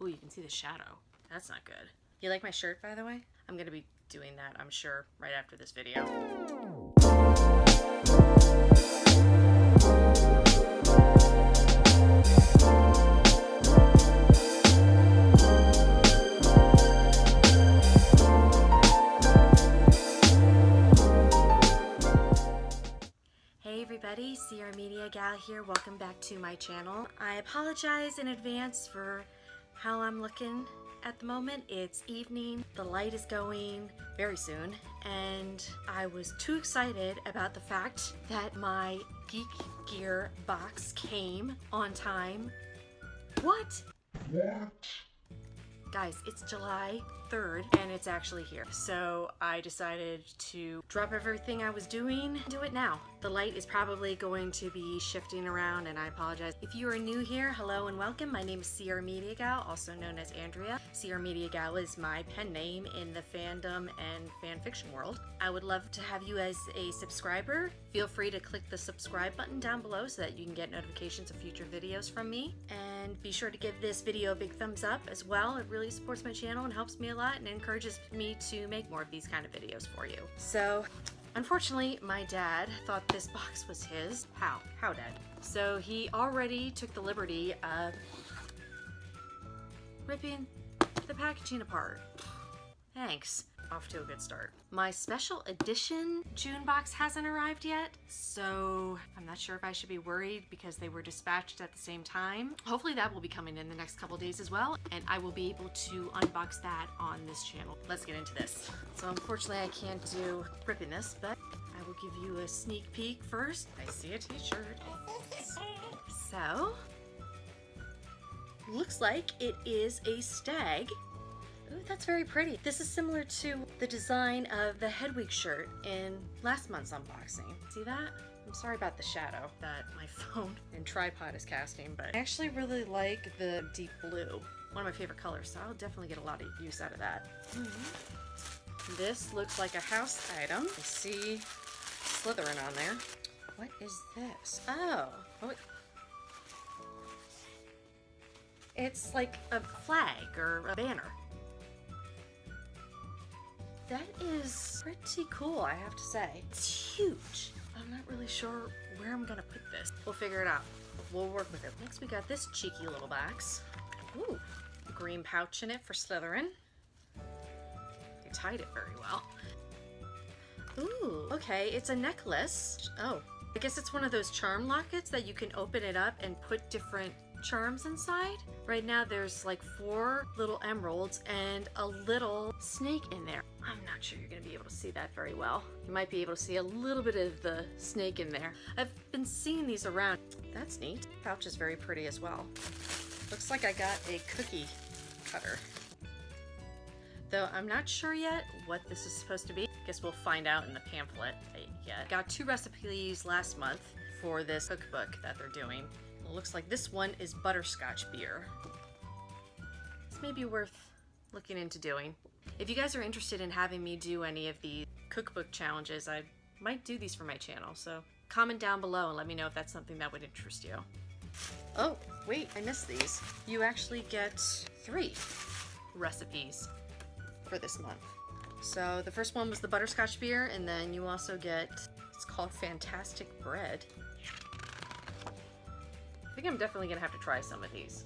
Ooh, you can see the shadow. That's not good. You like my shirt, by the way? I'm gonna be doing that, I'm sure, right after this video. Hey everybody, CRMediaGal here. Welcome back to my channel. I apologize in advance for how I'm looking at the moment. It's evening, the light is going very soon, and I was too excited about the fact that my GeekGear box came on time. What? Guys, it's July 3rd and it's actually here. So I decided to drop everything I was doing, do it now. The light is probably going to be shifting around and I apologize. If you are new here, hello and welcome. My name is CRMediaGal, also known as Andrea. CRMediaGal is my pen name in the fandom and fan fiction world. I would love to have you as a subscriber. Feel free to click the subscribe button down below so that you can get notifications of future videos from me. And be sure to give this video a big thumbs up as well. It really supports my channel and helps me a lot and encourages me to make more of these kind of videos for you. So, unfortunately, my dad thought this box was his. How, Dad? So he already took the liberty of ripping the packaging apart. Thanks. Off to a good start. My special edition June box hasn't arrived yet, so I'm not sure if I should be worried because they were dispatched at the same time. Hopefully that will be coming in the next couple days as well, and I will be able to unbox that on this channel. Let's get into this. So unfortunately I can't do ripping this, but I will give you a sneak peek first. I see a t-shirt. So, looks like it is a stag. Ooh, that's very pretty. This is similar to the design of the Hedwig shirt in last month's unboxing. See that? I'm sorry about the shadow that my phone and tripod is casting, but I actually really like the deep blue. One of my favorite colors, so I'll definitely get a lot of use out of that. This looks like a house item. I see Slytherin on there. What is this? Oh, it's like a flag or a banner. That is pretty cool, I have to say. It's huge. I'm not really sure where I'm gonna put this. We'll figure it out. We'll work with it. Next we got this cheeky little box. Ooh, a green pouch in it for Slytherin. They tied it very well. Ooh, okay, it's a necklace. Oh, I guess it's one of those charm lockets that you can open it up and put different charms inside. Right now there's like 4 little emeralds and a little snake in there. I'm not sure you're gonna be able to see that very well. You might be able to see a little bit of the snake in there. I've been seeing these around. That's neat. Pouch is very pretty as well. Looks like I got a cookie cutter. Though I'm not sure yet what this is supposed to be. Guess we'll find out in the pamphlet I get. Got 2 recipes last month for this cookbook that they're doing. It looks like this one is butterscotch beer. This may be worth looking into doing. If you guys are interested in having me do any of the cookbook challenges, I might do these for my channel, so comment down below and let me know if that's something that would interest you. Oh, wait, I missed these. You actually get 3 recipes for this month. So the first one was the butterscotch beer, and then you also get, it's called Fantastic Bread. I think I'm definitely gonna have to try some of these.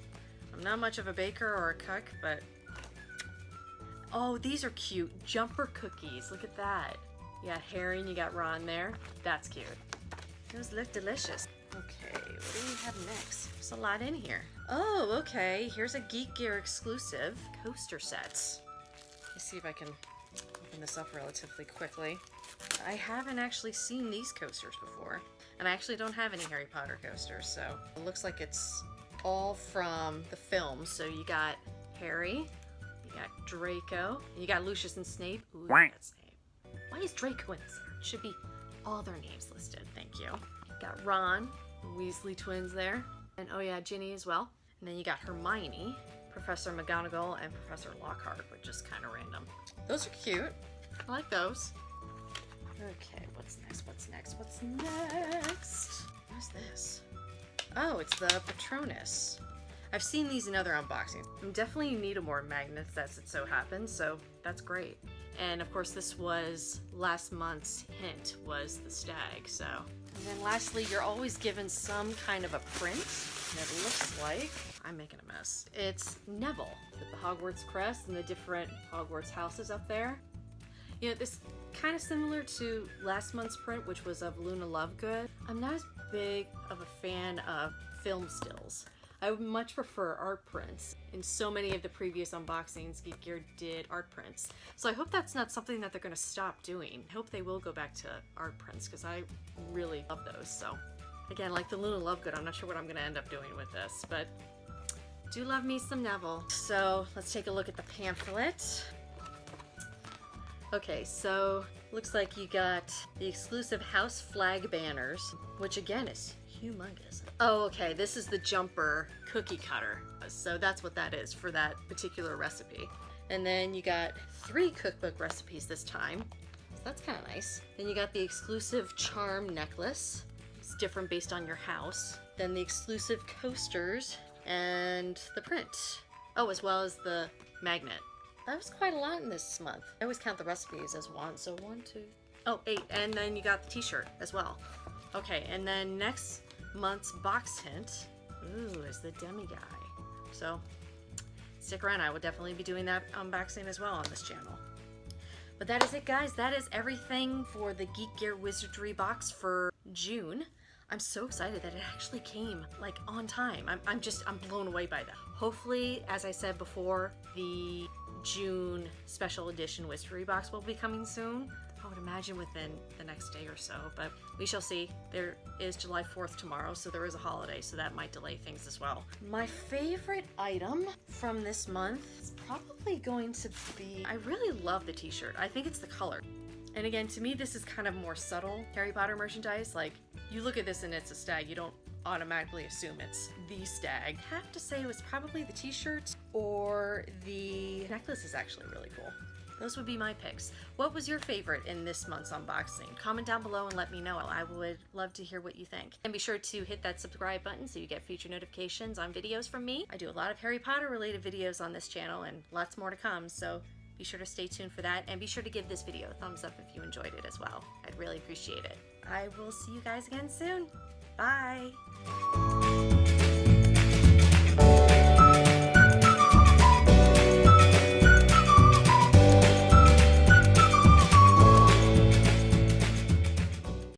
I'm not much of a baker or a cook, but... Oh, these are cute. Jumper cookies. Look at that. You got Harry and you got Ron there. That's cute. Those look delicious. Okay, what do we have next? There's a lot in here. Oh, okay. Here's a GeekGear exclusive coaster sets. Let's see if I can open this up relatively quickly. I haven't actually seen these coasters before. And I actually don't have any Harry Potter coasters, so it looks like it's all from the films. So you got Harry, you got Draco, and you got Lucius and Snape. Ooh, that's Snape. Why is Draco in this? It should be all their names listed. Thank you. Got Ron, the Weasley twins there, and oh yeah, Ginny as well. And then you got Hermione, Professor McGonagall, and Professor Lockhart, which is kind of random. Those are cute. I like those. Okay, what's next? What's next? What's next? What's this? Oh, it's the Patronus. I've seen these in other unboxings. I'm definitely in need of more magnets as it so happens, so that's great. And of course this was last month's hint, was the stag, so. And then lastly, you're always given some kind of a print. And it looks like, I'm making a mess. It's Neville with the Hogwarts crest and the different Hogwarts houses up there. You know, this kind of similar to last month's print, which was of Luna Lovegood. I'm not as big of a fan of film stills. I would much prefer art prints. In so many of the previous unboxings, GeekGear did art prints. So I hope that's not something that they're gonna stop doing. I hope they will go back to art prints because I really love those. So again, like the Luna Lovegood, I'm not sure what I'm gonna end up doing with this, but do love me some Neville. So let's take a look at the pamphlet. Okay, so looks like you got the exclusive house flag banners, which again is humongous. Oh, okay, this is the jumper cookie cutter. So that's what that is for that particular recipe. And then you got 3 cookbook recipes this time. So that's kind of nice. Then you got the exclusive charm necklace. It's different based on your house. Then the exclusive coasters and the print. Oh, as well as the magnet. That was quite a lot in this month. I always count the recipes as 1, so 1, 2, oh, 8. And then you got the t-shirt as well. Okay, and then next month's box hint, ooh, is the Demi Guy. So stick around, I will definitely be doing that unboxing as well on this channel. But that is it, guys. That is everything for the GeekGear Wizardry box for June. I'm so excited that it actually came like on time. I'm blown away by that. Hopefully, as I said before, the June special edition Wizardry box will be coming soon. I would imagine within the next day or so, but we shall see. There is July 4th tomorrow, so there is a holiday, so that might delay things as well. My favorite item from this month is probably going to be, I really love the t-shirt. I think it's the color. And again, to me, this is kind of more subtle Harry Potter merchandise. Like, you look at this and it's a stag, you don't automatically assume it's the stag. I have to say it was probably the t-shirt or the necklace is actually really cool. Those would be my picks. What was your favorite in this month's unboxing? Comment down below and let me know. I would love to hear what you think. And be sure to hit that subscribe button so you get future notifications on videos from me. I do a lot of Harry Potter related videos on this channel and lots more to come, so be sure to stay tuned for that, and be sure to give this video a thumbs up if you enjoyed it as well. I'd really appreciate it. I will see you guys again soon. Bye!